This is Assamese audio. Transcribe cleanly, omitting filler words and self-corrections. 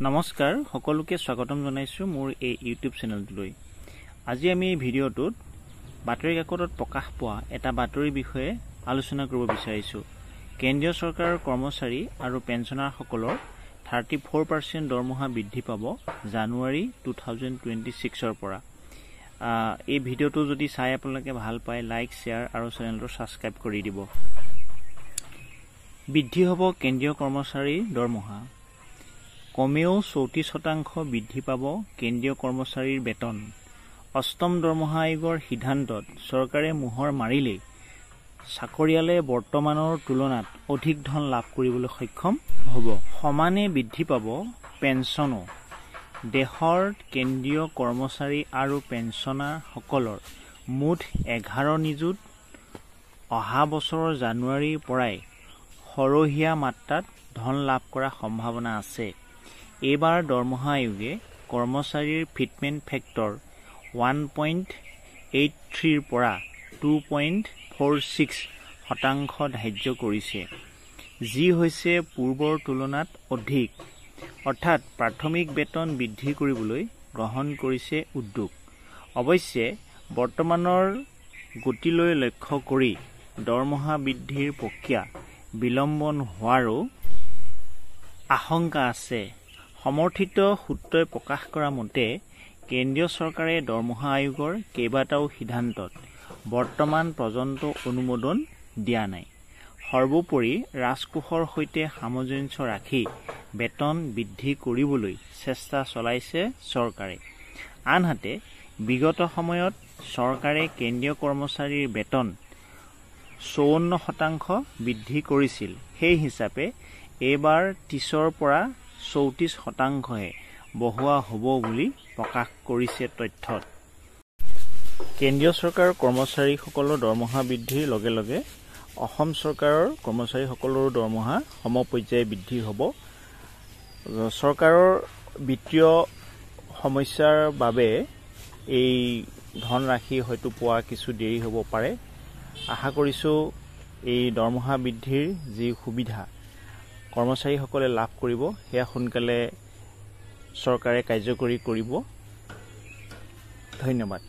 নমস্কাৰ সকলোকে স্বাগতম জনাইছো মোৰ এই ইউটিউব চেনেলটোলৈ। আজি আমি এই ভিডিঅ'টোত বাতৰি কাকতত প্ৰকাশ পোৱা এটা বাতৰিৰ বিষয়ে আলোচনা কৰিব বিচাৰিছো। কেন্দ্ৰীয় চৰকাৰৰ কৰ্মচাৰী আৰু পেঞ্চনাৰসকলৰ 34% দৰমহা বৃদ্ধি পাব জানুৱাৰী 2026 পৰা। এই ভিডিঅ'টো যদি চাই আপোনালোকে ভাল পায় লাইক শ্বেয়াৰ আৰু চেনেলটো ছাবস্ক্ৰাইব কৰি দিব। বৃদ্ধি হ'ব কেন্দ্ৰীয় কৰ্মচাৰীৰ দৰমহা। কমেও 34% বৃদ্ধি পাব কেন্দ্ৰীয় কৰ্মচাৰীৰ বেতন। অষ্টম দৰমহা আয়োগৰ সিদ্ধান্তত চৰকাৰে মোহৰ মাৰিলেই চাকৰিয়ালে বৰ্তমানৰ তুলনাত অধিক ধন লাভ কৰিবলৈ সক্ষম হ'ব। সমানে বৃদ্ধি পাব পেঞ্চনো। দেশৰ কেন্দ্ৰীয় কৰ্মচাৰী আৰু পেঞ্চনাৰসকলৰ মুঠ 11 নিযুত অহা বছৰৰ জানুৱাৰীৰ পৰাই সৰহীয়া মাত্ৰাত ধন লাভ কৰাৰ সম্ভাৱনা আছে। এইবাৰ দৰমহা আয়োগে কৰ্মচাৰীৰ ফিটমেণ্ট ফেক্টৰ 1.83 পৰা 2.46% ধাৰ্য কৰিছে, যি হৈছে পূৰ্বৰ তুলনাত অধিক। অৰ্থাৎ প্ৰাথমিক বেতন বৃদ্ধি কৰিবলৈ গ্ৰহণ কৰিছে উদ্যোগ। অৱশ্যে বৰ্তমানৰ গতিলৈ লক্ষ্য কৰি দৰমহা বৃদ্ধিৰ প্ৰক্ৰিয়া বিলম্বন হোৱাৰো আশংকা আছে। সমৰ্থিত সূত্ৰই প্ৰকাশ কৰা মতে কেন্দ্ৰীয় চৰকাৰে দৰমহা আয়োগৰ কেইবাটাও সিদ্ধান্তত বৰ্তমান পৰ্যন্ত অনুমোদন দিয়া নাই। সৰ্বোপৰি ৰাজকোষৰ সৈতে সামঞ্জস্য ৰাখি বেতন বৃদ্ধি কৰিবলৈ চেষ্টা চলাইছে চৰকাৰে। আনহাতে বিগত সময়ত চৰকাৰে কেন্দ্ৰীয় কৰ্মচাৰীৰ বেতন 54% বৃদ্ধি কৰিছিল। সেই হিচাপে এইবাৰ 30ৰ পৰা 34%হে বঢ়োৱা হ'ব বুলি প্ৰকাশ কৰিছে তথ্যত। কেন্দ্ৰীয় চৰকাৰৰ কৰ্মচাৰীসকলৰ দৰমহা বৃদ্ধিৰ লগে লগে অসম চৰকাৰৰ কৰ্মচাৰীসকলৰো দৰমহা সমপৰ্যায়ত বৃদ্ধি হ'ব। চৰকাৰৰ বিত্তীয় সমস্যাৰ বাবে এই ধনৰাশি হয়তো পোৱা কিছু দেৰি হ'ব পাৰে। আশা কৰিছোঁ এই দৰমহা বৃদ্ধিৰ যি সুবিধা কৰ্মচাৰীসকলে লাভ কৰিব সেয়া সোনকালে চৰকাৰে কাৰ্যকৰী কৰিব। ধন্যবাদ।